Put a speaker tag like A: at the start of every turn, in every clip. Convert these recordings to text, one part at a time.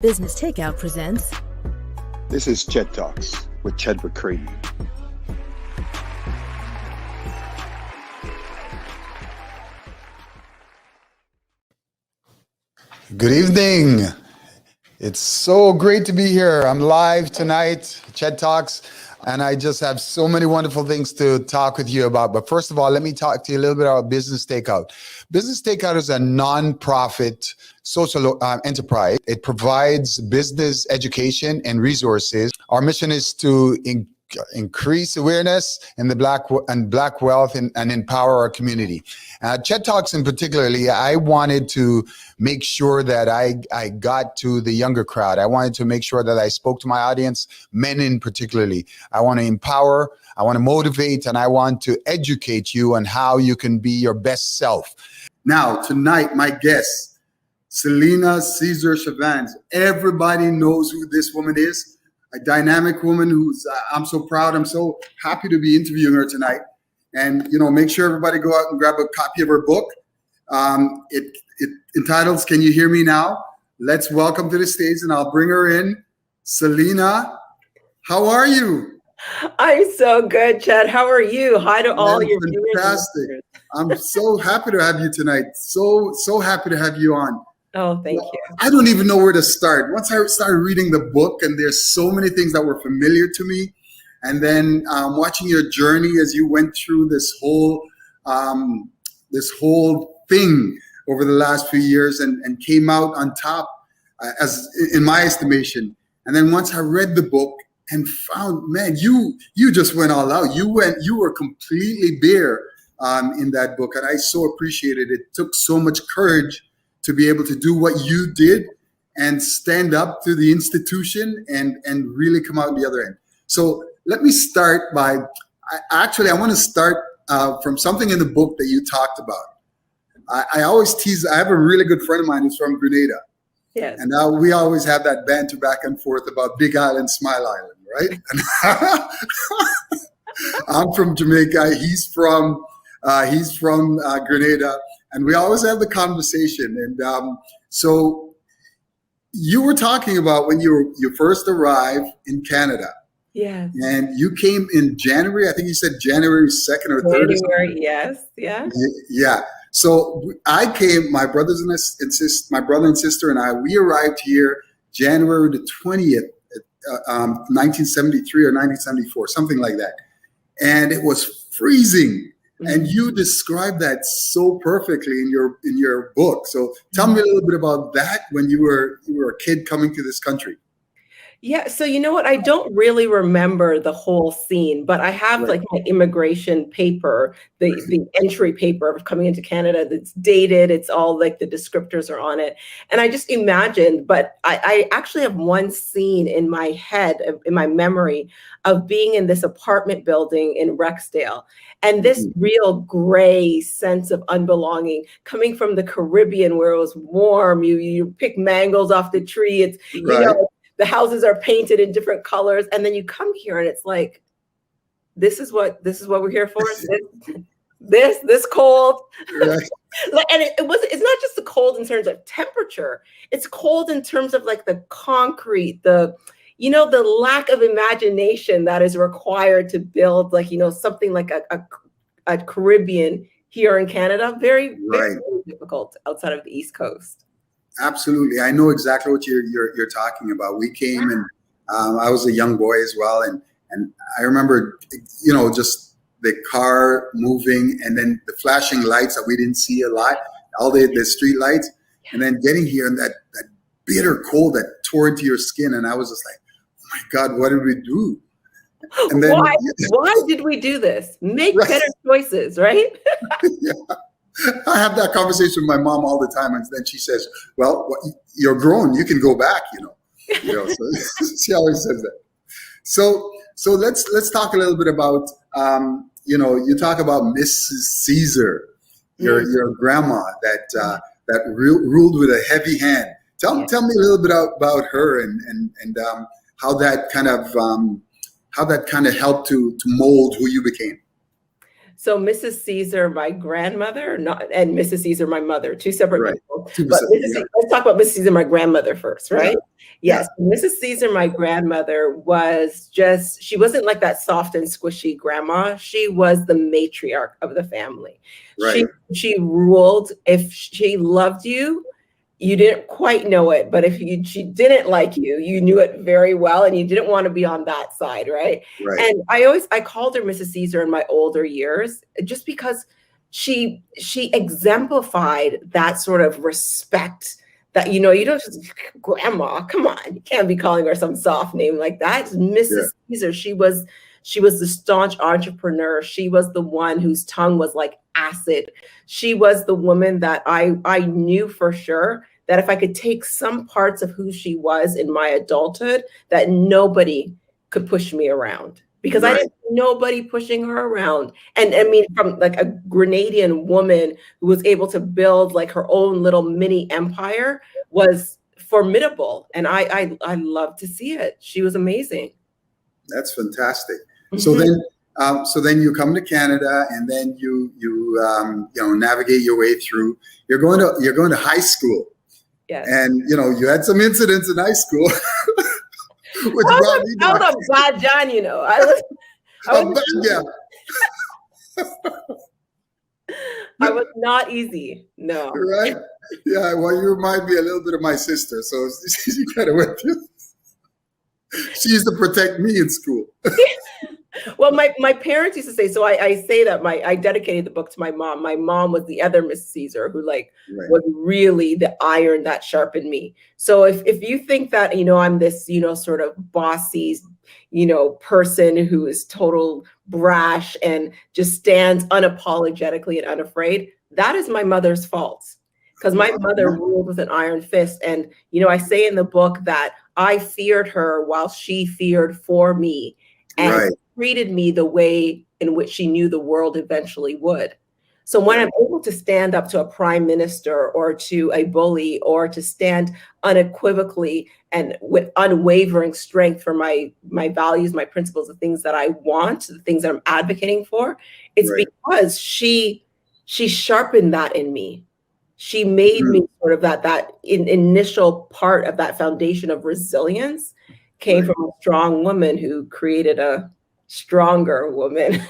A: Business Takeout presents.
B: This is Ched Talks with Chedwick Crieghtney.
C: Good evening. It's so great to be here. I'm live tonight, Ched Talks, and I just have so many wonderful things to talk with you about. But first of all, let me talk to you a little bit about Business Takeout. Business Takeout is a non-profit social enterprise. It provides business education and resources. Our mission is to increase awareness in the Black wealth and empower our community. Ched Talks in particularly, I wanted to make sure that I got to the younger crowd. I wanted to make sure that I spoke to my audience, men in particularly. I want to empower, I want to motivate, and I want to educate you on how you can be your best self. Now, tonight, my guest, Celina Caesar-Chavannes. Everybody knows who this woman is. A dynamic woman who's, I'm so proud, I'm so happy to be interviewing her tonight. And, make sure everybody go out and grab a copy of her book. It entitles, Can You Hear Me Now? Let's welcome to the stage, and I'll bring her in. Celina, how are you?
D: I'm so good, Ched. How are you? Hi to all your viewers.
C: Fantastic. I'm so happy to have you tonight. So happy to have you on.
D: Oh, thank you.
C: I don't even know where to start. Once I started reading the book, and there's so many things that were familiar to me, and then watching your journey as you went through this whole thing over the last few years, and came out on top, as in my estimation. And then once I read the book and found, man, you just went all out. You were completely bare in that book, and I so appreciated it. It took so much courage to be able to do what you did and stand up to the institution and really come out the other end. So let me start by, I want to start from something in the book that you talked about. I always tease, I have a really good friend of mine who's from Grenada.
D: Yes.
C: And now we always have that banter back and forth about Big Island, Smile Island, right? I'm from Jamaica, he's from Grenada. And we always have the conversation. And so you were talking about when you first arrived in Canada.
D: Yes.
C: And you came in January, I think you said January 2nd or 3rd.
D: January, yes. Yeah.
C: Yeah. So I came, my brother and sister and I, we arrived here January the 20th, 1973 or 1974, something like that. And it was freezing. And you described that so perfectly in your book. So tell me a little bit about that when you were a kid coming to this country.
D: Yeah. So you know what? I don't really remember the whole scene, but I have like my immigration paper, the entry paper of coming into Canada that's dated. It's all like the descriptors are on it. And I just imagined, but I actually have one scene in my head, in my memory, of being in this apartment building in Rexdale. And this real gray sense of unbelonging coming from the Caribbean where it was warm, you pick mangoes off the tree. It's, the houses are painted in different colors. And then you come here and it's like, this is what we're here for. This cold.
C: Right.
D: And it's not just the cold in terms of temperature. It's cold in terms of like the concrete, the lack of imagination that is required to build something like a Caribbean here in Canada. Very, very difficult outside of the East Coast.
C: Absolutely. I know exactly what you're talking about. We came and I was a young boy as well. And I remember, just the car moving and then the flashing lights that we didn't see a lot, all the street lights, and then getting here and that bitter cold that tore into your skin. And I was just like, oh my God, what did we do? And then,
D: why did we do this? Make better choices, right?
C: Yeah. I have that conversation with my mom all the time, and then she says, "Well, you're grown; you can go back." So she always says that. So let's talk a little bit about you talk about Mrs. Caesar, your grandma that ruled with a heavy hand. Tell me a little bit about her and how that kind of helped to mold who you became.
D: So Mrs. Caesar, my grandmother, and Mrs. Caesar, my mother, two separate
C: Right.
D: people.
C: 2%,
D: But
C: yeah.
D: let's talk about Mrs. Caesar, my grandmother first, right?
C: Yeah.
D: Yes. Mrs. Caesar, my grandmother she wasn't like that soft and squishy grandma. She was the matriarch of the family.
C: Right.
D: She ruled. If she loved you, you didn't quite know it, but if she didn't like you, you knew it very well, and you didn't want to be on that side, right?
C: Right.
D: And I called her Mrs. Caesar in my older years, just because she exemplified that sort of respect that, you don't just, grandma, come on, you can't be calling her some soft name like that. Mrs. Caesar, she was the staunch entrepreneur. She was the one whose tongue was like acid. She was the woman that I knew for sure that if I could take some parts of who she was in my adulthood, that nobody could push me around, because I didn't see nobody pushing her around. And I mean, from like a Grenadian woman who was able to build like her own little mini empire was formidable. And I love to see it. She was amazing.
C: That's fantastic. So then you come to Canada, and then you navigate your way through. You're going to high school.
D: Yes.
C: And you had some incidents in high school. Which
D: I was a bad John, I was not easy. No.
C: Right? Yeah. Well, you remind me a little bit of my sister. So she kind of went through. She used to protect me in school.
D: Well, my parents used to say, so I say that I dedicated the book to my mom. My mom was the other Miss Caesar who was really the iron that sharpened me. So if you think that, I'm this, sort of bossy, person who is total brash and just stands unapologetically and unafraid, that is my mother's fault. Because my mother ruled with an iron fist. And, I say in the book that I feared her while she feared for me, and treated me the way in which she knew the world eventually would. So when I'm able to stand up to a prime minister or to a bully, or to stand unequivocally and with unwavering strength for my values, my principles, the things that I want, the things that I'm advocating for, it's because she sharpened that in me. She made me sort of that initial part of that foundation of resilience came from a strong woman who created a stronger woman.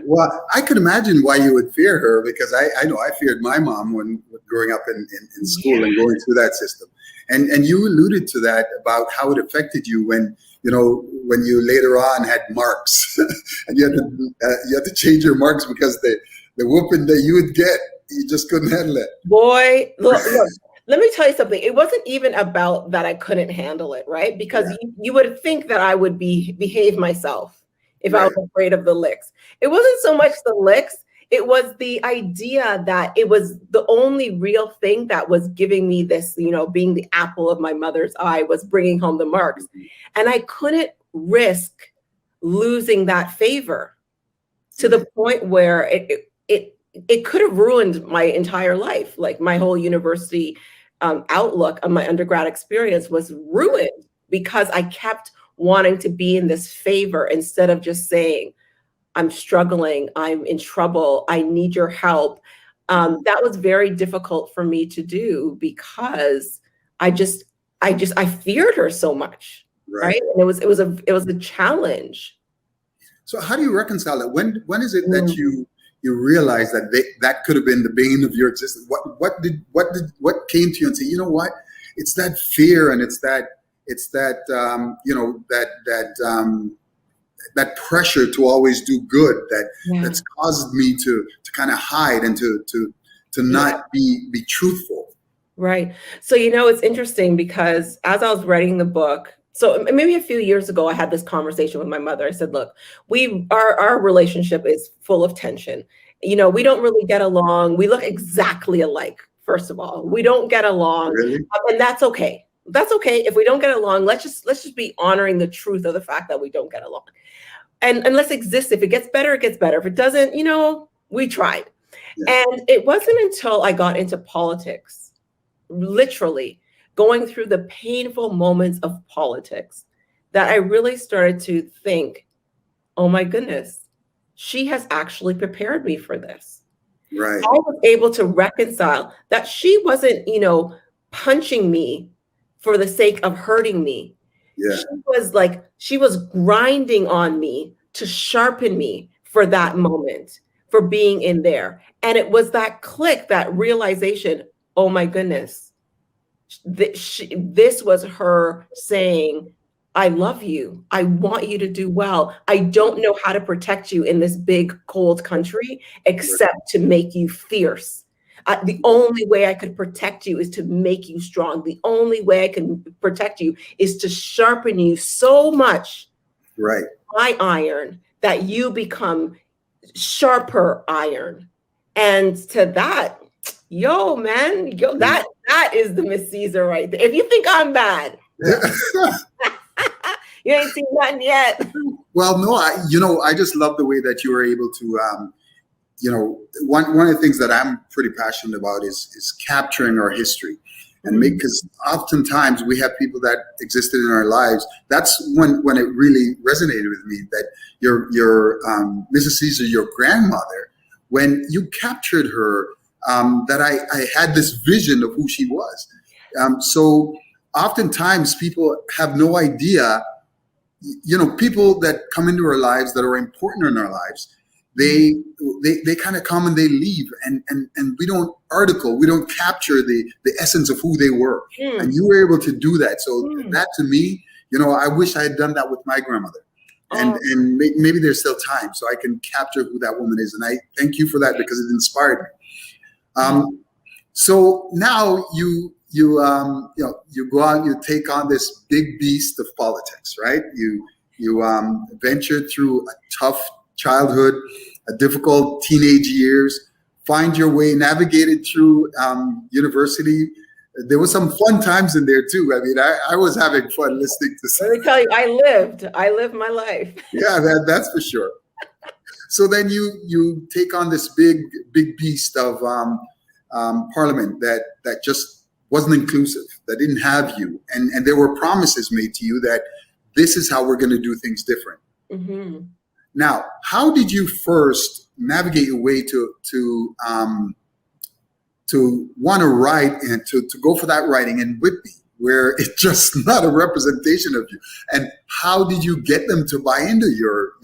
C: Well, I could imagine why you would fear her, because I know I feared my mom when growing up in school and going through that system. And you alluded to that about how it affected you when you later on had marks and you had to change your marks because the whooping that you would get, you just couldn't handle it.
D: Boy, look, let me tell you something. It wasn't even about that I couldn't handle it, right? Because you would think that I would behave myself if I was afraid of the licks. It wasn't so much the licks. It was the idea that it was the only real thing that was giving me this, being the apple of my mother's eye, was bringing home the marks. And I couldn't risk losing that favor to the point where it could have ruined my entire life. Like my whole university outlook on my undergrad experience was ruined because I kept wanting to be in this favor instead of just saying, I'm struggling, I'm in trouble, I need your help. That was very difficult for me to do because I feared her so much, right? And it was a challenge.
C: So how do you reconcile that? When is it that you realize that that could have been the bane of your existence? What came to you and say, you know what? It's that fear, and it's that that pressure to always do good that's caused me to kind of hide and to not be truthful.
D: Right. So, it's interesting because as I was writing the book, so maybe a few years ago, I had this conversation with my mother. I said, look, our relationship is full of tension. We don't really get along. We look exactly alike. First of all, we don't get along, and that's okay. That's okay. If we don't get along, let's just be honoring the truth of the fact that we don't get along. And let's exist. If it gets better, it gets better. If it doesn't, we tried. Yeah. And it wasn't until I got into politics, literally going through the painful moments of politics, that I really started to think, oh my goodness, she has actually prepared me for this.
A: Right.
D: I was able to reconcile that she wasn't, punching me for the sake of hurting me.
A: Yeah.
D: She was grinding on me to sharpen me for that moment, for being in there. And it was that click, that realization, oh my goodness, this was her saying, I love you. I want you to do well. I don't know how to protect you in this big, cold country, except to make you fierce. The only way I could protect you is to make you strong. The only way I can protect you is to sharpen you so much,
A: right,
D: by iron, that you become sharper iron. And to that, that is the Miss Caesar right there. If you think I'm bad, you ain't seen nothing yet.
A: Well, no, I just love the way that you were able to, one of the things that I'm pretty passionate about is capturing our history, and because oftentimes we have people that existed in our lives. That's when it really resonated with me that your Mrs. Caesar, your grandmother, when you captured her, that I had this vision of who she was. So oftentimes people have no idea. People that come into our lives that are important in our lives, they kind of come and they leave, and we don't capture the essence of who they were. And you were able to do that. So that, to me, I wish I had done that with my grandmother. And maybe there's still time so I can capture who that woman is. And I thank you for that, because it inspired me. So now you go out, you take on this big beast of politics, right? You venture through a tough childhood, a difficult teenage years, find your way, navigated through university. There was some fun times in there too. I mean, I was having fun listening to.
D: Let me tell you, I lived my life.
A: Yeah, that's for sure. So then you take on this big beast of Parliament that just wasn't inclusive, that didn't have you, and there were promises made to you that this is how we're going to do things different. Mm-hmm. Now, how did you first navigate your way to want to write and to go for that writing in Whitby, where it's just not a representation of you? And how did you get them to buy into your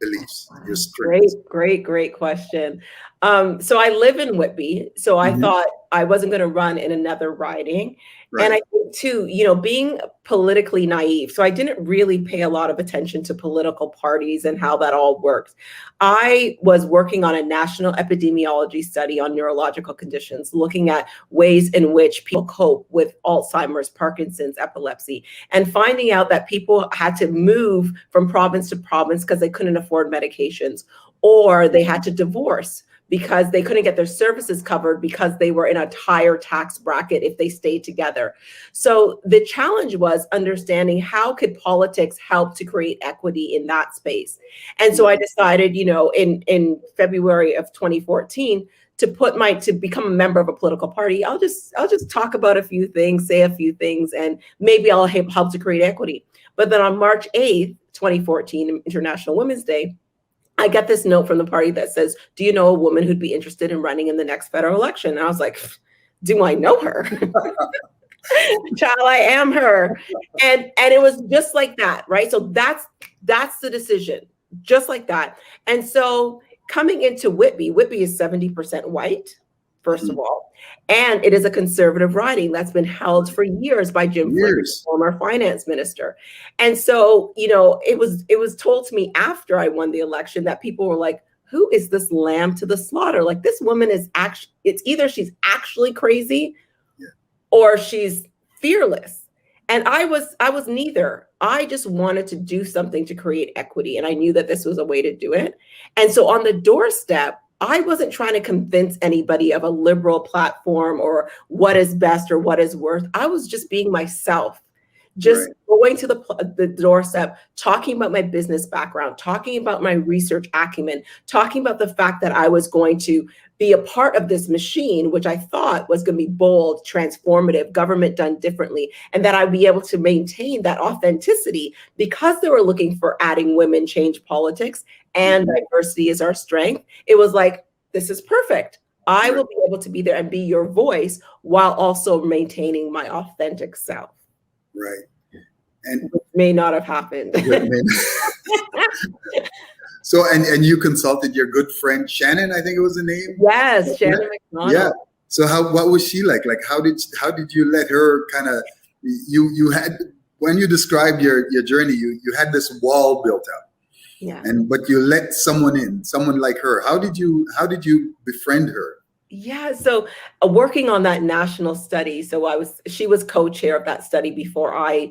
A: beliefs, your strengths?
D: Great question. So I live in Whitby, so I thought I wasn't going to run in another riding. Right. And I think too, being politically naive, so I didn't really pay a lot of attention to political parties and how that all works. I was working on a national epidemiology study on neurological conditions, looking at ways in which people cope with Alzheimer's, Parkinson's, epilepsy, and finding out that people had to move from province to province because they couldn't afford medications, or they had to divorce because they couldn't get their services covered because they were in a higher tax bracket if they stayed together. So the challenge was understanding how could politics help to create equity in that space. And so I decided, in February of 2014, to become a member of a political party. I'll just talk about a few things, say a few things, and maybe I'll help to create equity. But then on March 8th, 2014, International Women's Day, I get this note from the party that says, do you know a woman who'd be interested in running in the next federal election? And I was like, do I know her? Child, I am her. And it was just like that, right? So that's the decision, just like that. And so coming into Whitby is 70% white, first of all, and it is a conservative riding that's been held for years by Jim Flynn, former finance minister. And so, it was told to me after I won the election that people were like, who is this lamb to the slaughter? Like, this woman is it's either she's actually crazy or she's fearless. And I was neither. I just wanted to do something to create equity. And I knew that this was a way to do it. And so on the doorstep, I wasn't trying to convince anybody of a liberal platform or what is best or what is worth. I was just being myself, just
A: Right.
D: going to the doorstep, talking about my business background, talking about my research acumen, talking about the fact that I was going to be a part of this machine, which I thought was going to be bold, transformative, government done differently, and that I'd be able to maintain that authenticity because they were looking for adding women change politics and diversity is our strength. It was like, this is perfect. I will be able to be there and be your voice while also maintaining my authentic self.
A: Right. And
D: which may not have happened.
A: So, and you consulted your good friend Shannon, I think it was the name.
D: Yes, Shannon McDonald.
A: Yeah. So what was she like? Like, how did you let her kind of, you had, when you described your journey, you had this wall built up.
D: Yeah.
A: But you let someone in, someone like her. How did you befriend her?
D: Yeah, so working on that national study. So she was co-chair of that study before I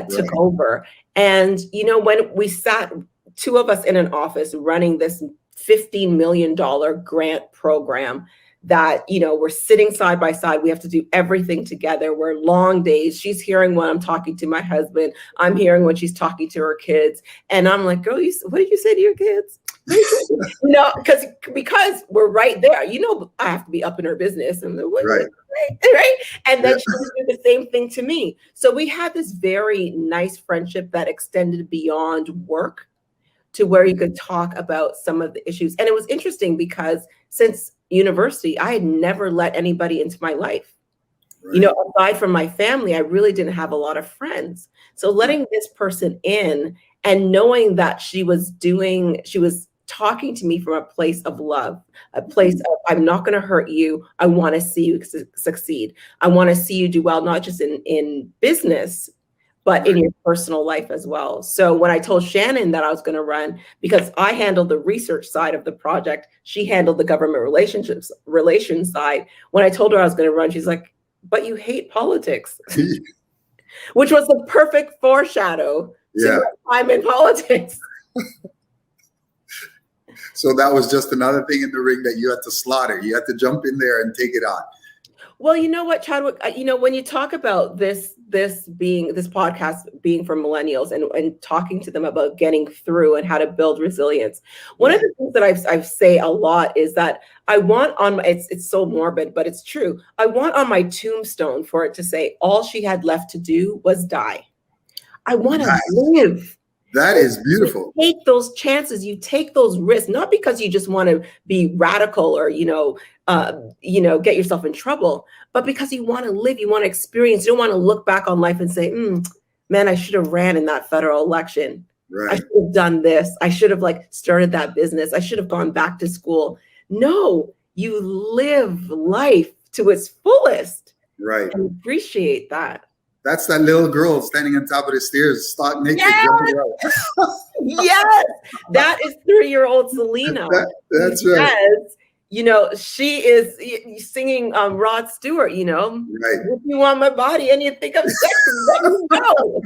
D: took over. And, when we sat, two of us in an office running this $15 million grant program that, we're sitting side by side. We have to do everything together. We're long days. She's hearing when I'm talking to my husband. I'm hearing when she's talking to her kids. And I'm like, girl, what did you say to your kids? Because we're right there. I have to be up in her business. And right. And then she would do the same thing to me. So we had this very nice friendship that extended beyond work to where you could talk about some of the issues. And it was interesting because since university, I had never let anybody into my life. Right. Aside from my family, I really didn't have a lot of friends. So letting this person in and knowing that she was talking to me from a place of love, a place of, I'm not going to hurt you. I want to see you succeed. I want to see you do well, not just in business, but in your personal life as well. So when I told Shannon that I was going to run, because I handled the research side of the project, she handled the government relations side. When I told her I was going to run, she's like, but you hate politics, which was the perfect foreshadow to I'm in politics.
A: So that was just another thing in the ring that you had to slaughter. You had to jump in there and take it on.
D: Well, you know what, Chadwick, when you talk about this podcast being for millennials and talking to them about getting through and how to build resilience, one of the things that I say a lot is that I want it's so morbid, but it's true. I want on my tombstone for it to say, all she had left to do was die. I want to live.
A: That is beautiful.
D: You take those chances, you take those risks, not because you just want to be radical or, get yourself in trouble, but because you want to live, you want to experience, you don't want to look back on life and say, man, I should have ran in that federal election. Right. I should have done this. I should have started that business. I should have gone back to school. No, you live life to its fullest.
A: Right.
D: And appreciate that.
A: That's that little girl standing on top of the stairs, stark naked.
D: Yes, that is 3-year-old Celina.
A: That's right.
D: Yes, she is singing Rod Stewart. Right. If you want my body and you think I'm sexy, let me go.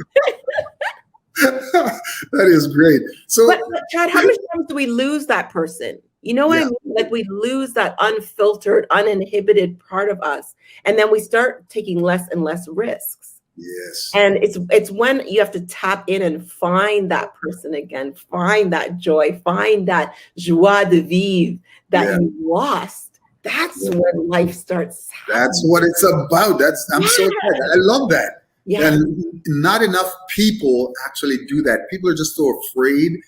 A: That is great. So,
D: but Chad, how many times do we lose that person? You know what I mean? Like we lose that unfiltered, uninhibited part of us, and then we start taking less and less risks.
A: Yes.
D: And it's when you have to tap in and find that person again, find that joy, find that joie de vivre that you lost. That's when life starts happening.
A: That's what it's about. I'm so glad. I love that.
D: Yeah.
A: And not enough people actually do that. People are just so afraid,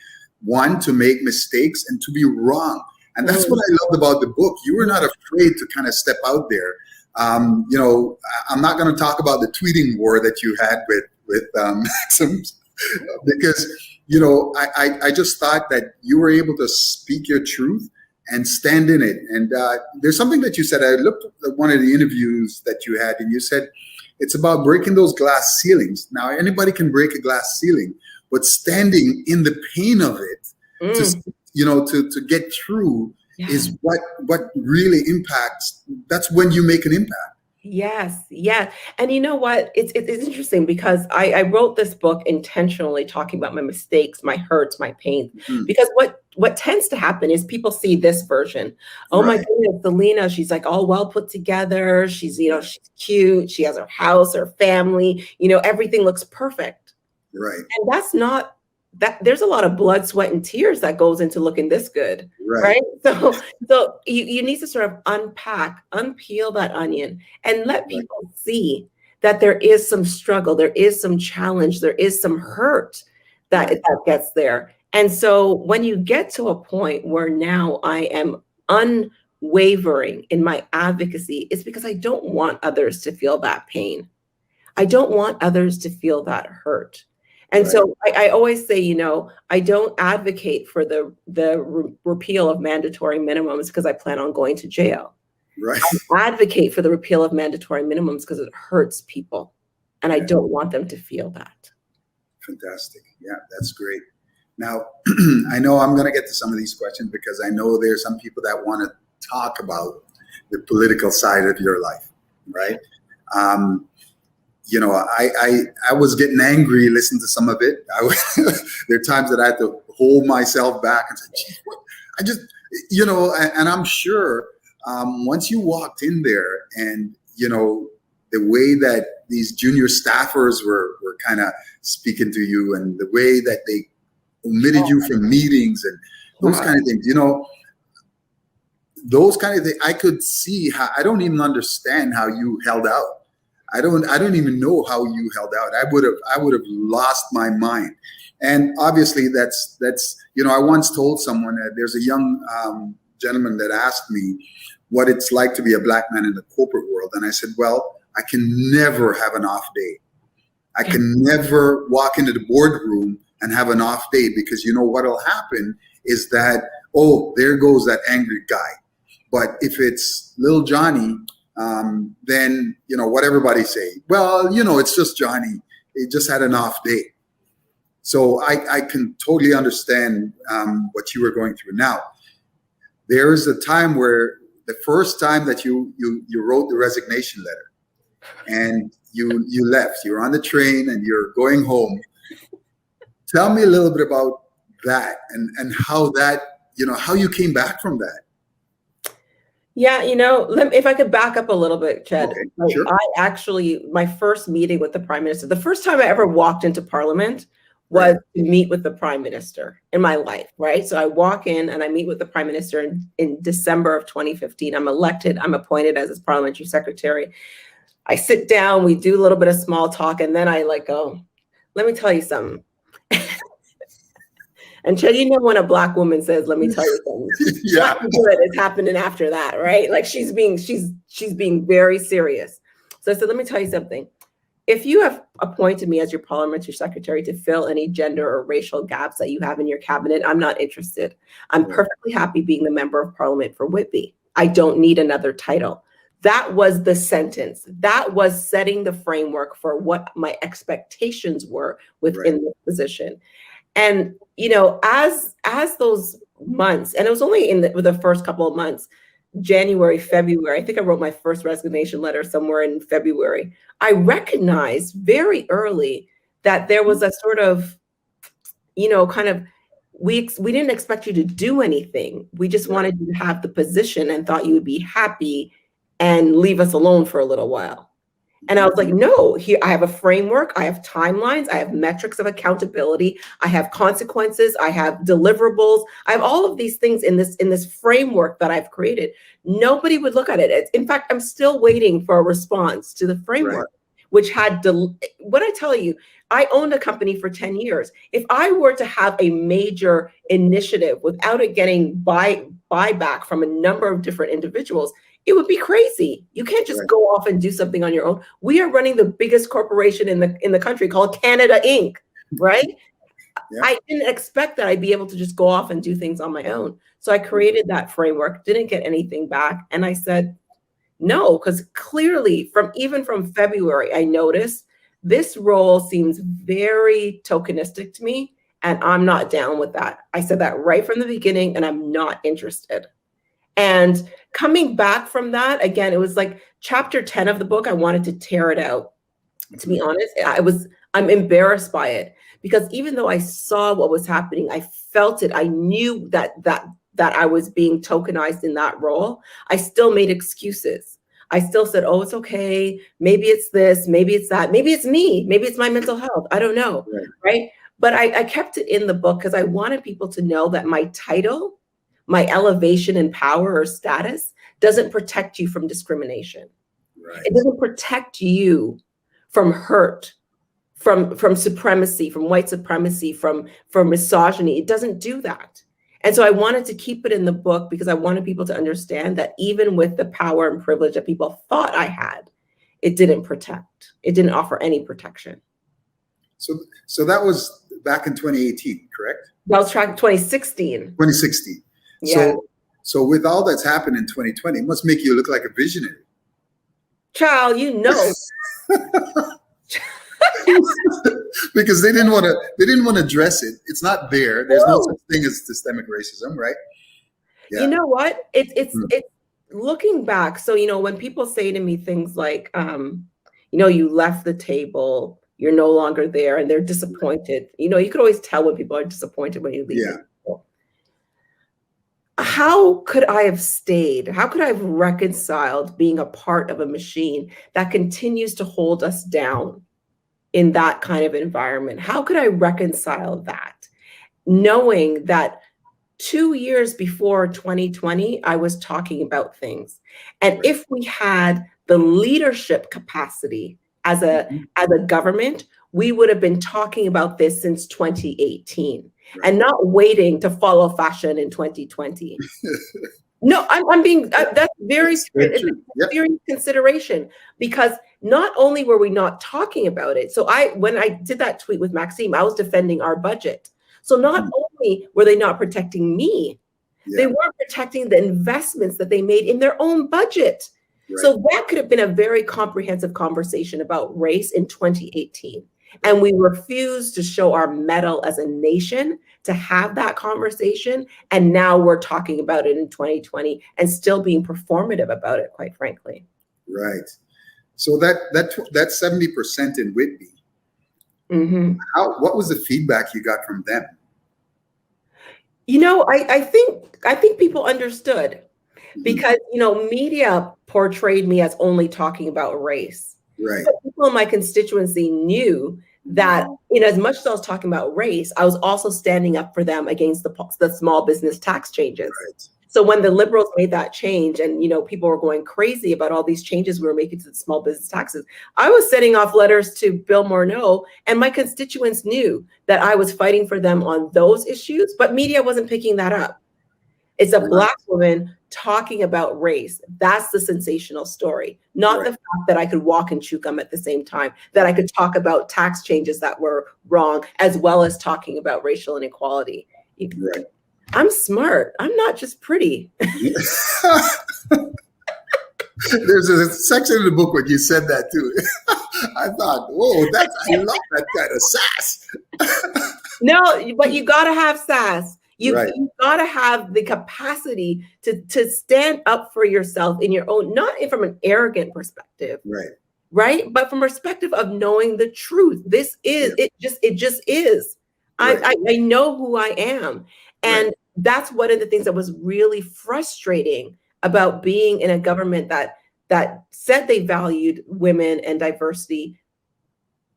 A: one, to make mistakes and to be wrong. And that's what I loved about the book. You were not afraid to kind of step out there. I'm not going to talk about the tweeting war that you had with Maxims, because I just thought that you were able to speak your truth and stand in it. And there's something that you said. I looked at one of the interviews that you had, and you said it's about breaking those glass ceilings. Now anybody can break a glass ceiling, but standing in the pain of it to get through. Is what really impacts. That's when you make an impact. Yes.
D: And you know what? It's interesting because I wrote this book intentionally talking about my mistakes, my hurts, my pains. Because what tends to happen is people see this version. Oh my
A: Right.
D: goodness, Celina, she's like all well put together. She's, she's cute. She has her house, her family, everything looks perfect.
A: Right.
D: And that's not that. There's a lot of blood, sweat, and tears that goes into looking this good. Right. So you need to sort of unpeel that onion and let people see that there is some struggle, there is some challenge, there is some hurt that gets there. And so when you get to a point where now I am unwavering in my advocacy, it's because I don't want others to feel that pain. I don't want others to feel that hurt. And so I always say, I don't advocate for the repeal of mandatory minimums because I plan on going to jail.
A: Right.
D: I advocate for the repeal of mandatory minimums because it hurts people. And I don't want them to feel that.
A: Fantastic. Yeah, that's great. Now, I know I'm going to get to some of these questions because I know there's some people that want to talk about the political side of your life, right? I was getting angry listening to some of it. There are times that I had to hold myself back and say, geez, what? I just, and I'm sure once you walked in there and, the way that these junior staffers were kind of speaking to you and the way that they omitted you from meetings and those kind of things, those kind of things, I could see how, I don't even understand how you held out. I don't even know how you held out. I would have lost my mind. And obviously that's, I once told someone that there's a young gentleman that asked me what it's like to be a Black man in the corporate world. And I said, well, I can never have an off day. I can never walk into the boardroom and have an off day because what'll happen is that, oh, there goes that angry guy. But if it's little Johnny, then, what everybody say, well, it's just Johnny. He just had an off day. So I can totally understand what you were going through. Now, there's a time where the first time that you wrote the resignation letter and you left, you're on the train and you're going home. Tell me a little bit about that and how that, how you came back from that.
D: Yeah, if I could back up a little bit, Ched.
A: Okay, sure.
D: I actually, my first meeting with the Prime Minister, the first time I ever walked into Parliament was to meet with the Prime Minister in my life, right? So I walk in and I meet with the Prime Minister in December of 2015. I'm appointed as his parliamentary secretary. I sit down, we do a little bit of small talk, and then I go, let me tell you something. And Ched, when a Black woman says, let me tell you something,
A: yeah,
D: good is happening after that, right? Like she's being very serious. So I said, let me tell you something. If you have appointed me as your parliamentary secretary to fill any gender or racial gaps that you have in your cabinet, I'm not interested. I'm perfectly happy being the member of parliament for Whitby. I don't need another title. That was the sentence. That was setting the framework for what my expectations were within the position. And, as those months, and it was only in the first couple of months, January, February, I think I wrote my first resignation letter somewhere in February. I recognized very early that there was a sort of, kind of, we didn't expect you to do anything. We just wanted you to have the position and thought you would be happy and leave us alone for a little while. And I was like, no, here I have a framework, I have timelines, I have metrics of accountability, I have consequences, I have deliverables, I have all of these things in this framework that I've created. Nobody would look at it. In fact, I'm still waiting for a response to the framework, which had what I tell you, I owned a company for 10 years. If I were to have a major initiative without it getting buyback from a number of different individuals, it would be crazy. You can't just go off and do something on your own. We are running the biggest corporation in the country called Canada Inc., right? I didn't expect that I'd be able to just go off and do things on my own. So I created that framework, didn't get anything back. And I said, no, because clearly even from February, I noticed this role seems very tokenistic to me, and I'm not down with that. I said that right from the beginning, and I'm not interested. And coming back from that, again, it was like chapter 10 of the book, I wanted to tear it out. To be honest, I'm embarrassed by it because even though I saw what was happening, I felt it. I knew that I was being tokenized in that role. I still made excuses. I still said, oh, it's okay. Maybe it's this, maybe it's that, maybe it's me, maybe it's my mental health. I don't know, right? But I kept it in the book because I wanted people to know that my title, my elevation in power or status doesn't protect you from discrimination.
A: Right.
D: It doesn't protect you from hurt, from supremacy, from white supremacy, from misogyny. It doesn't do that. And so I wanted to keep it in the book because I wanted people to understand that even with the power and privilege that people thought I had, it didn't protect. It didn't offer any protection.
A: So that was back in 2018, correct?
D: That was track 2016.
A: 2016.
D: Yeah.
A: So with all that's happened in 2020, it must make you look like a visionary.
D: Child, you know.
A: Because they didn't want to address it. It's not there. There's no such thing as systemic racism, right? Yeah.
D: You know what? It's looking back. So, when people say to me things like, you left the table, you're no longer there, and they're disappointed. You could always tell when people are disappointed when you leave.
A: Yeah.
D: How could I have stayed? How could I have reconciled being a part of a machine that continues to hold us down in that kind of environment? How could I reconcile that? Knowing that 2 years before 2020, I was talking about things. And if we had the leadership capacity as a government, we would have been talking about this since 2018 and not waiting to follow fashion in 2020. No, I'm being, that's very serious consideration, because not only were we not talking about it. So when I did that tweet with Maxime, I was defending our budget. So not only were they not protecting me, they weren't protecting the investments that they made in their own budget. Right. So that could have been a very comprehensive conversation about race in 2018. And we refused to show our mettle as a nation to have that conversation. And now we're talking about it in 2020 and still being performative about it, quite frankly.
A: Right. So that 70% in Whitby, what was the feedback you got from them?
D: I think people understood because, media portrayed me as only talking about race.
A: Right.
D: But people in my constituency knew that, as much as I was talking about race, I was also standing up for them against the small business tax changes. Right. So when the Liberals made that change and, people were going crazy about all these changes we were making to the small business taxes, I was sending off letters to Bill Morneau, and my constituents knew that I was fighting for them on those issues, but media wasn't picking that up. It's a Black woman talking about race. That's the sensational story, not the fact that I could walk and chew gum at the same time, that I could talk about tax changes that were wrong, as well as talking about racial inequality. Right. I'm smart. I'm not just pretty.
A: There's a section in the book where you said that too. I thought, whoa, I love that kind of sass.
D: No, but you got to have sass. You got to have the capacity to stand up for yourself in your own, not from an arrogant perspective, right? But from a perspective of knowing the truth. This is it just is. I know who I am, and that's one of the things that was really frustrating about being in a government that said they valued women and diversity,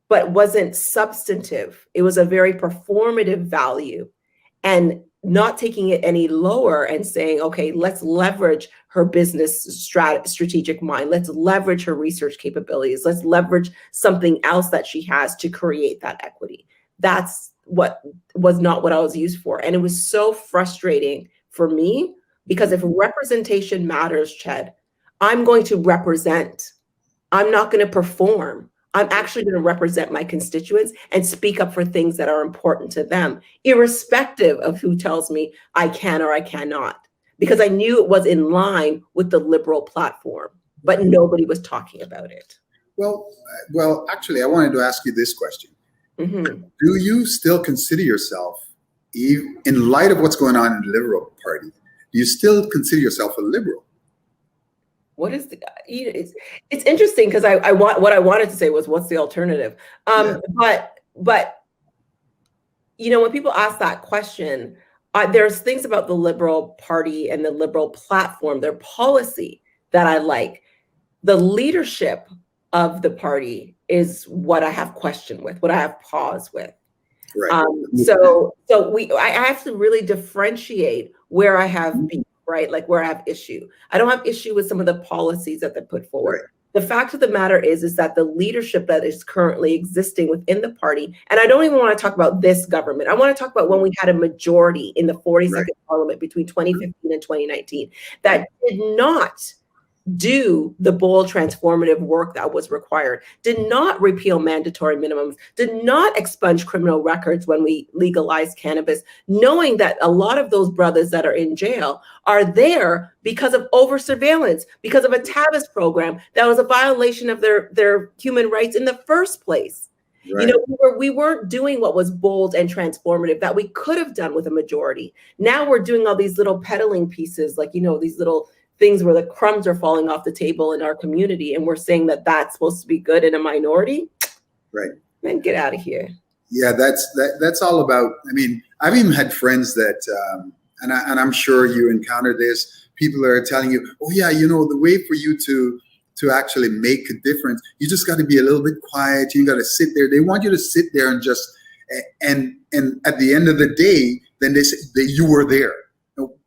D: but wasn't substantive. It was a very performative value, and not taking it any lower and saying, okay, let's leverage her business strategic mind. Let's leverage her research capabilities. Let's leverage something else that she has to create that equity. That's what was not what I was used for. And it was so frustrating for me, because if representation matters, Ched, I'm going to represent. I'm not going to perform. I'm actually going to represent my constituents and speak up for things that are important to them, irrespective of who tells me I can or I cannot, because I knew it was in line with the Liberal platform, but nobody was talking about it.
A: Well, actually, I wanted to ask you this question. Do you still consider yourself, in light of what's going on in the Liberal Party, do you still consider yourself a liberal?
D: what is the, it's interesting because I want, what I wanted to say was, what's the alternative? But when people ask that question, there's things about the Liberal Party and the Liberal platform, their policy, that I like. The leadership of the party is what I have question with, what I have pause with.
A: Right.
D: So I have to really differentiate where I have beef, right? Like where I have issue. I don't have issue with some of the policies that they put forward. Right. The fact of the matter is that the leadership that is currently existing within the party, and I don't even want to talk about this government. I want to talk about when we had a majority in the 42nd Parliament between 2015 and 2019 that did not do the bold transformative work that was required, did not repeal mandatory minimums, did not expunge criminal records when we legalized cannabis, knowing that a lot of those brothers that are in jail are there because of over surveillance, because of a TABIS program that was a violation of their human rights in the first place. Right. We weren't doing what was bold and transformative that we could have done with a majority. Now we're doing all these little peddling pieces, like, these little things where the crumbs are falling off the table in our community, and we're saying that that's supposed to be good in a minority.
A: Right.
D: Man, get out of here.
A: Yeah, that's all about. I mean, I've even had friends that, and I'm sure you encountered this. People are telling you, "Oh yeah, the way for you to actually make a difference, you just got to be a little bit quiet. You got to sit there." They want you to sit there and just, and at the end of the day, then they say that you were there.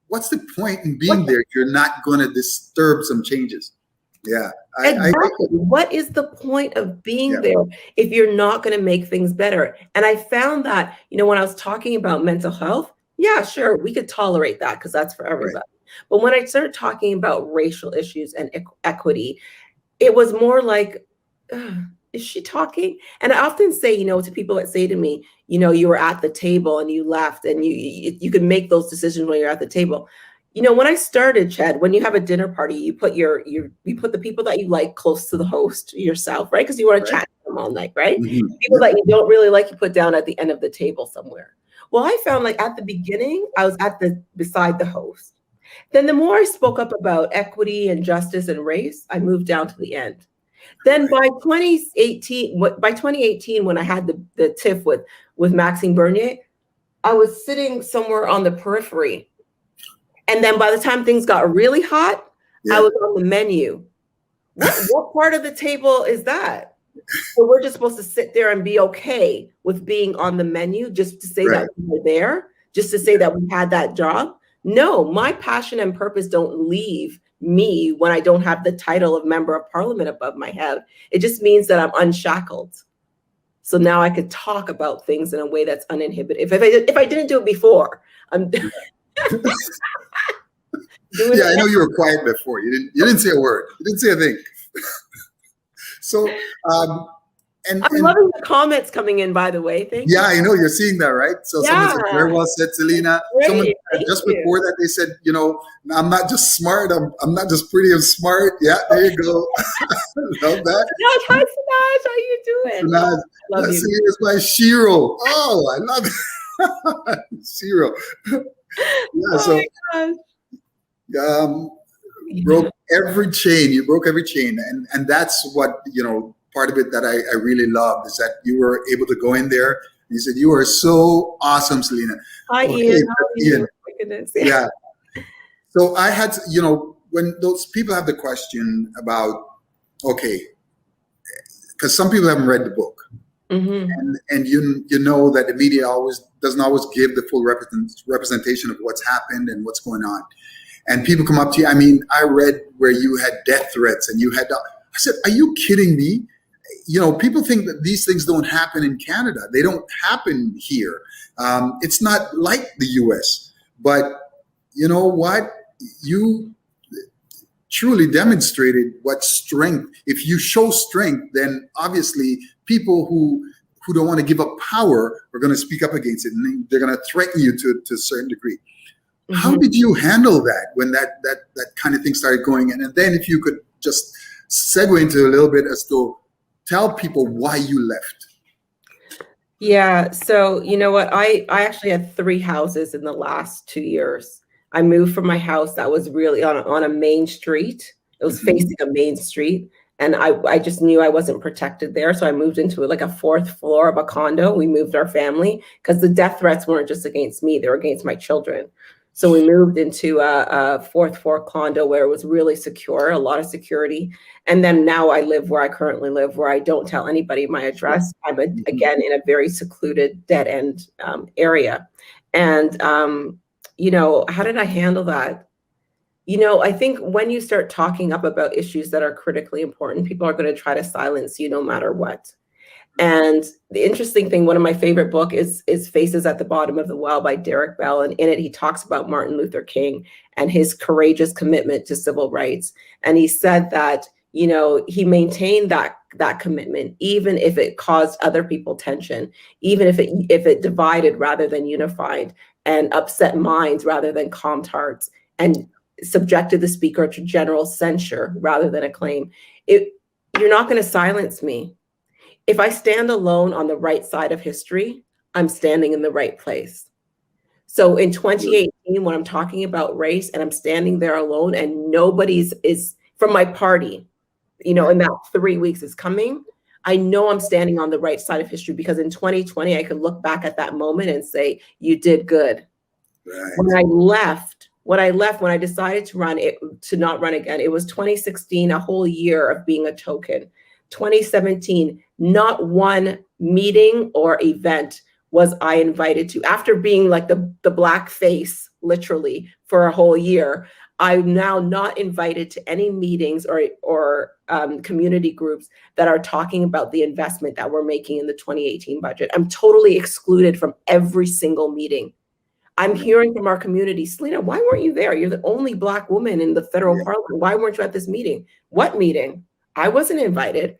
A: What's the point in being there if you're not going to disturb some changes? Yeah.
D: Exactly. What is the point of being there if you're not going to make things better? And I found that, when I was talking about mental health, yeah, sure, we could tolerate that because that's for everybody. Right. But when I started talking about racial issues and equity, it was more like, is she talking? And I often say, to people that say to me, you were at the table and you left, and you can make those decisions when you're at the table. When I started, Ched, when you have a dinner party, you put you put the people that you like close to the host yourself, right? Because you want to chat to them all night, right? Mm-hmm. People that you don't really like, you put down at the end of the table somewhere. Well, I found like at the beginning, I was beside the host. Then the more I spoke up about equity and justice and race, I moved down to the end. Then by 2018, when I had the tiff with Maxime Bernier, I was sitting somewhere on the periphery. And then by the time things got really hot, I was on the menu. What part of the table is that? So we're just supposed to sit there and be okay with being on the menu, just to say that we were there, just to say that we had that job? No, my passion and purpose don't leave me when I don't have the title of member of parliament above my head. It just means that I'm unshackled. So now I could talk about things in a way that's uninhibited. If I didn't do it before, I'm doing
A: I know you were quiet before. You didn't say a word. You didn't say a thing. So I'm
D: loving the comments coming in, by the way. Thank you.
A: I know you're seeing that, right? So someone said, very well said, Celina. Someone just before that, they said, I'm not just smart. I'm not just pretty. I'm smart. Yeah, there you go. Love that.
D: No, hi, Sinaj. How you doing?
A: Sinaj. Love you. Celina's my Shiro. Oh, I love it. Shiro. You broke every chain. You broke every chain, and that's what part of it that I really loved is that you were able to go in there. And you said you are so awesome, Celina.
D: Hi, Ian. How are you? My goodness.
A: Yeah. So I had to, when those people have the question about, okay, because some people haven't read the book, and you know that the media doesn't always give the full representation of what's happened and what's going on. And people come up to you. I mean, I read where you had death threats and you had. I said, "Are you kidding me?" People think that these things don't happen in Canada. They don't happen here. It's not like the U.S. But you know what? You truly demonstrated what strength. If you show strength, then obviously people who don't want to give up power are going to speak up against it, and they're going to threaten you to a certain degree. Mm-hmm. How did you handle that when that kind of thing started going in? And then if you could just segue into a little bit as to tell people why you left.
D: Yeah. So you know what? I actually had 3 houses in the last 2 years. I moved from my house that was really on a main street It was facing a main street. And I just knew I wasn't protected there. So I moved into like a 4th floor of a condo. We moved our family because the death threats weren't just against me, they were against my children. So we moved into a 4th floor condo where it was really secure, a lot of security. And then now I live where I currently live, where I don't tell anybody my address. I'm again in a very secluded, dead end area. And, you know, how did I handle that? You know, I think when you start talking up about issues that are critically important, people are going to try to silence you no matter what. And the interesting thing, one of my favorite book is Faces at the Bottom of the Well by Derek Bell. And in it, he talks about Martin Luther King and his courageous commitment to civil rights. And he said that, you know, he maintained that commitment, even if it caused other people tension, even if it divided rather than unified, and upset minds rather than calmed hearts, and subjected the speaker to general censure rather than acclaim. You're not going to silence me. If I stand alone on the right side of history, I'm standing in the right place. So in 2018, when I'm talking about race and I'm standing there alone and nobody's is from my party, you know, in that 3 weeks is coming, I know I'm standing on the right side of history, because in 2020, I could look back at that moment and say, you did good. Right. When I decided to not run again, it was 2016, a whole year of being a token. 2017, not one meeting or event was I invited to. After being like the black face, literally, for a whole year, I'm now not invited to any meetings or community groups that are talking about the investment that we're making in the 2018 budget. I'm totally excluded from every single meeting. I'm hearing from our community, Celina, why weren't you there? You're the only Black woman in the federal parliament. Why weren't you at this meeting? What meeting? I wasn't invited.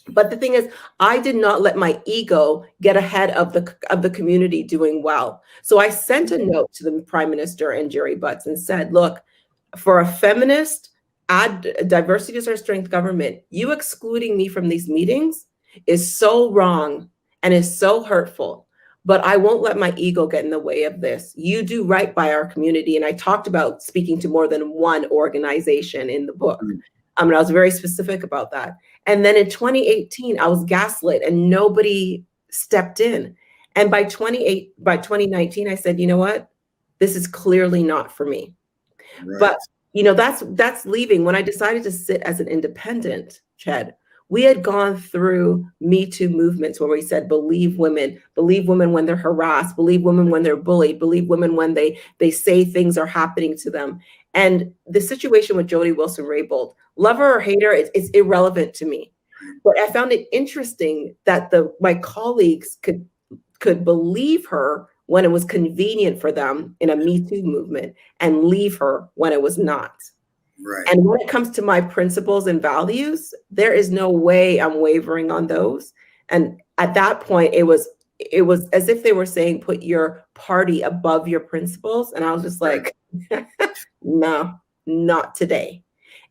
D: But the thing is, I did not let my ego get ahead of the community doing well. So I sent a note to the Prime Minister and Jerry Butts and said, look, for a feminist, diversity is our strength government, you excluding me from these meetings is so wrong and is so hurtful. But I won't let my ego get in the way of this. You do right by our community. And I talked about speaking to more than one organization in the book. And I was very specific about that. And then in 2018, I was gaslit and nobody stepped in. And by 2019, I said, you know what? This is clearly not for me. Right. But, you know, that's leaving. When I decided to sit as an independent, Ched, we had gone through Me Too movements where we said, believe women when they're harassed, believe women when they're bullied, believe women when they say things are happening to them. And the situation with Jody Wilson-Raybould, love her or hate her, it's irrelevant to me. But I found it interesting that my colleagues could believe her when it was convenient for them in a Me Too movement and leave her when it was not. Right. And when it comes to my principles and values, there is no way I'm wavering on those. And at that point, it was as if they were saying, put your party above your principles. And I was just like, no, not today.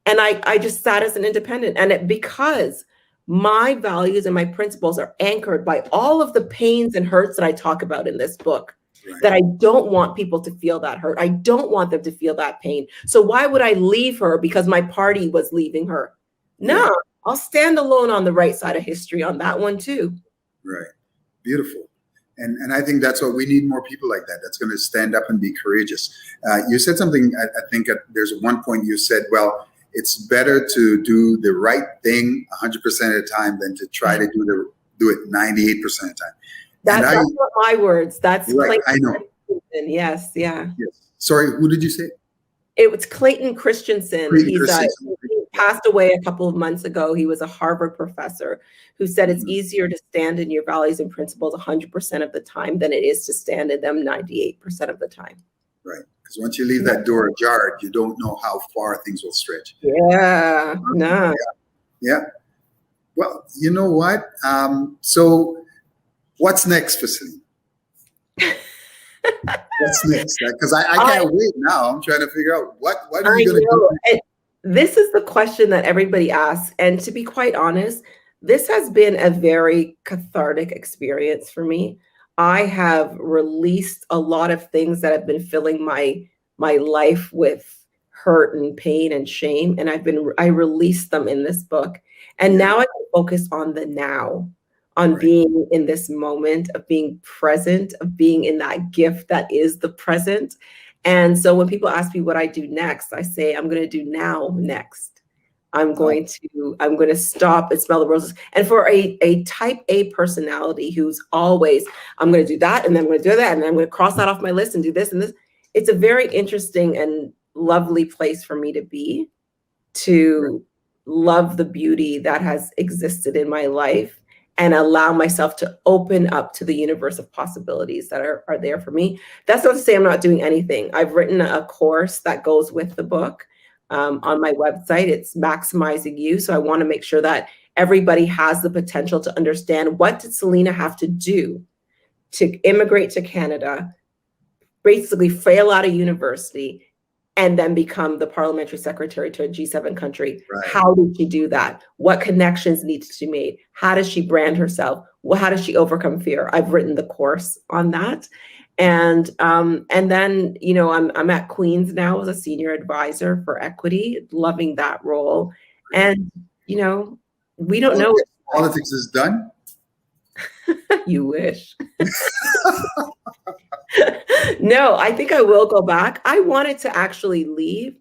D: And I just sat as an independent. And because my values and my principles are anchored by all of the pains and hurts that I talk about in this book, that I don't want people to feel that hurt. I don't want them to feel that pain. So why would I leave her because my party was leaving her? No, I'll stand alone on the right side of history on that one too.
A: Right. Beautiful. And I think that's what we need, more people like that. That's going to stand up and be courageous. You said something, I think there's one point you said, well, it's better to do the right thing 100% of the time than to try to do it 98% of the time.
D: That's not my words. That's
A: right. I know.
D: Yes. Yeah.
A: Yes. Sorry. Who did you say?
D: It was Clayton Christensen. He passed away a couple of months ago. He was a Harvard professor who said it's easier to stand in your values and principles 100% of the time than it is to stand in them 98% of the time.
A: Right. Because once you leave that door ajar, you don't know how far things will stretch.
D: Yeah. No.
A: Yeah. Well, you know what? So what's next for Celina? What's next? Because I can't wait now. I'm trying to figure out what are you going to do?
D: This is the question that everybody asks. And to be quite honest, this has been a very cathartic experience for me. I have released a lot of things that have been filling my life with hurt and pain and shame. And I released them in this book. And now I can focus on the now, on being in this moment, of being present, of being in that gift that is the present. And so when people ask me what I do next, I say, I'm going to do now next. I'm going to stop and smell the roses. And for a type A personality who's always, I'm going to do that, and then I'm going to do that, and then I'm going to cross that off my list and do this and this. It's a very interesting and lovely place for me to be, to love the beauty that has existed in my life and allow myself to open up to the universe of possibilities that are there for me. That's not to say I'm not doing anything. I've written a course that goes with the book. On my website, it's Maximizing You. So I want to make sure that everybody has the potential to understand, what did Celina have to do to immigrate to Canada, basically fail out of university, and then become the parliamentary secretary to a G7 country. Right. How did she do that? What connections need to be made? How does she brand herself? Well, how does she overcome fear? I've written the course on that. And then, you know, I'm at Queen's now as a senior advisor for equity, loving that role. And, you know, we don't know.
A: Politics is done.
D: You wish. No, I think I will go back. I wanted to actually leave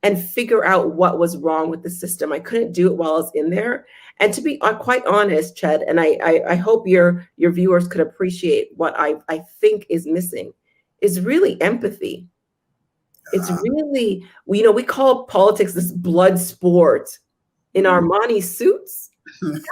D: and figure out what was wrong with the system. I couldn't do it while I was in there. And to be quite honest, Ched, and I hope your viewers could appreciate what I think is missing, is really empathy. It's really, you know, we call politics this blood sport in Armani suits.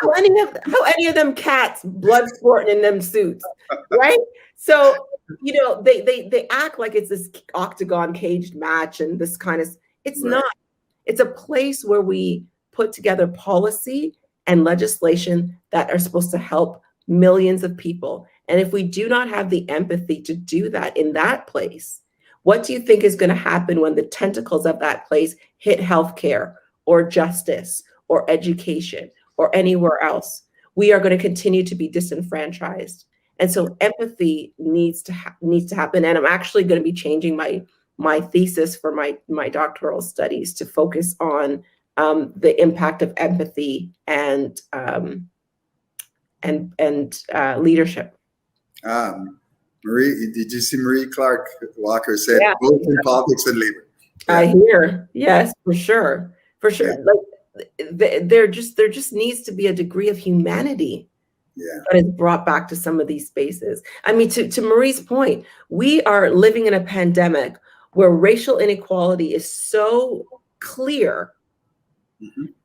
D: How any of them cats blood sporting in them suits, right? So, you know, they act like it's this octagon caged match and this kind of, it's not. It's a place where we put together policy and legislation that are supposed to help millions of people. And if we do not have the empathy to do that in that place, what do you think is going to happen when the tentacles of that place hit healthcare or justice or education or anywhere else? We are going to continue to be disenfranchised. And so empathy needs to happen. And I'm actually going to be changing my thesis for my doctoral studies to focus on the impact of empathy and leadership.
A: Marie, did you see Marie Clark Walker said both in politics and labor? Yeah.
D: I hear, yes, for sure. Yeah. Like there just needs to be a degree of humanity that is brought back to some of these spaces. I mean, to Marie's point, we are living in a pandemic where racial inequality is so clear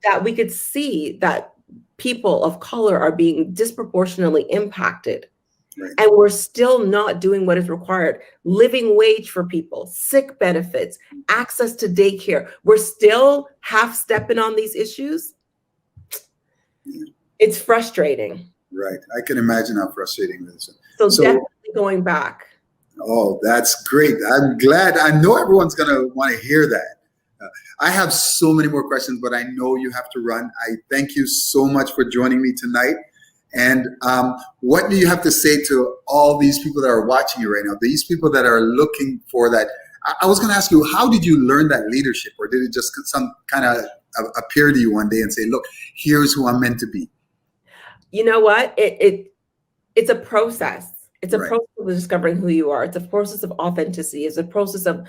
D: that we could see that people of color are being disproportionately impacted. Right. And we're still not doing what is required. Living wage for people, sick benefits, access to daycare. We're still half stepping on these issues. It's frustrating.
A: Right. I can imagine how frustrating this is.
D: So definitely going back.
A: Oh, that's great. I'm glad. I know everyone's going to want to hear that. I have so many more questions, but I know you have to run. I thank you so much for joining me tonight. And what do you have to say to all these people that are watching you right now? These people that are looking for that. I was going to ask you, how did you learn that leadership? Or did it just some kind of appear to you one day and say, look, here's who I'm meant to be?
D: You know what? It's a process. It's a process of discovering who you are. It's a process of authenticity. It's a process of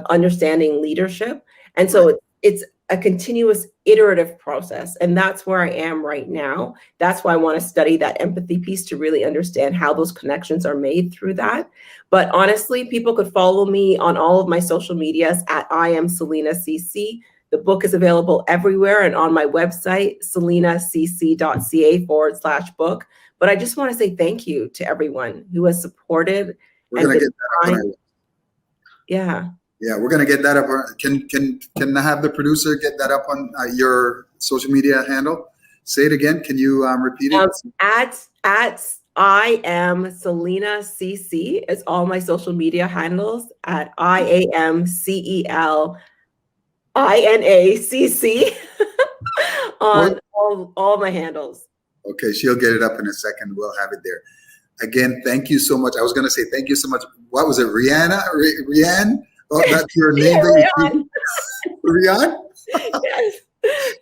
D: understanding leadership. And so it's a continuous iterative process. And that's where I am right now. That's why I want to study that empathy piece to really understand how those connections are made through that. But honestly, people could follow me on all of my social medias at I am Celina CC. The book is available everywhere and on my website, celinacc.ca/book. But I just want to say thank you to everyone who has supported.
A: We're going to get that up.
D: Yeah,
A: we're going to get that up. Can I have the producer get that up on your social media handle? Say it again. Can you repeat it?
D: At I am Celina CC is all my social media handles. At IAMCELINACC on all my handles.
A: Okay, she'll get it up in a second. We'll have it there. Again, thank you so much. I was going to say thank you so much. What was it, Rihanna? Rianne? Oh, that's your name. Rian?
D: Yes.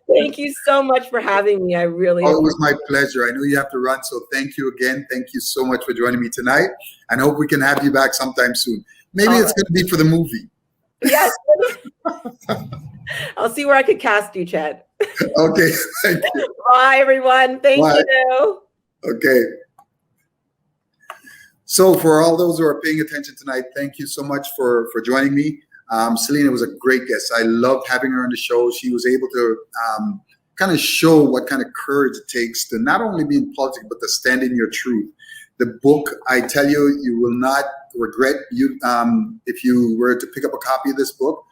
D: Thank you so much for having me. I really
A: Oh, it was my pleasure. I know you have to run, so thank you again. Thank you so much for joining me tonight, and I hope we can have you back sometime soon. Maybe it's going to be for the movie.
D: Yes. I'll see where I could cast you, Ched.
A: Okay, thank you.
D: Bye, everyone. Thank
A: Bye.
D: you.
A: Okay. So for all those who are paying attention tonight, thank you so much for joining me. Celina was a great guest. I loved having her on the show. She was able to kind of show what kind of courage it takes to not only be in politics, but to stand in your truth. The book, I tell you, you will not regret if you were to pick up a copy of this book.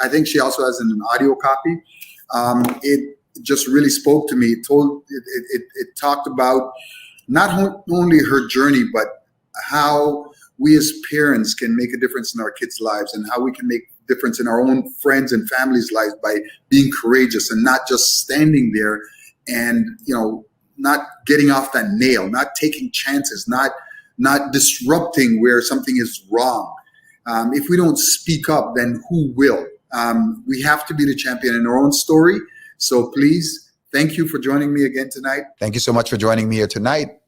A: I think she also has an audio copy. It just really spoke to me. It talked about not only her journey, but how we as parents can make a difference in our kids' lives, and how we can make a difference in our own friends and families' lives by being courageous and not just standing there and, not getting off that nail, not taking chances, not disrupting where something is wrong. If we don't speak up, then who will? We have to be the champion in our own story. So please, thank you for joining me again tonight.
C: Thank you so much for joining me here tonight.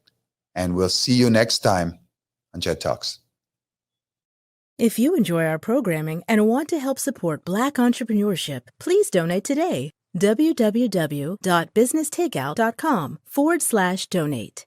C: And we'll see you next time on Ched Talks.
E: If you enjoy our programming and want to help support Black entrepreneurship, please donate today. www.businesstakeout.com/donate.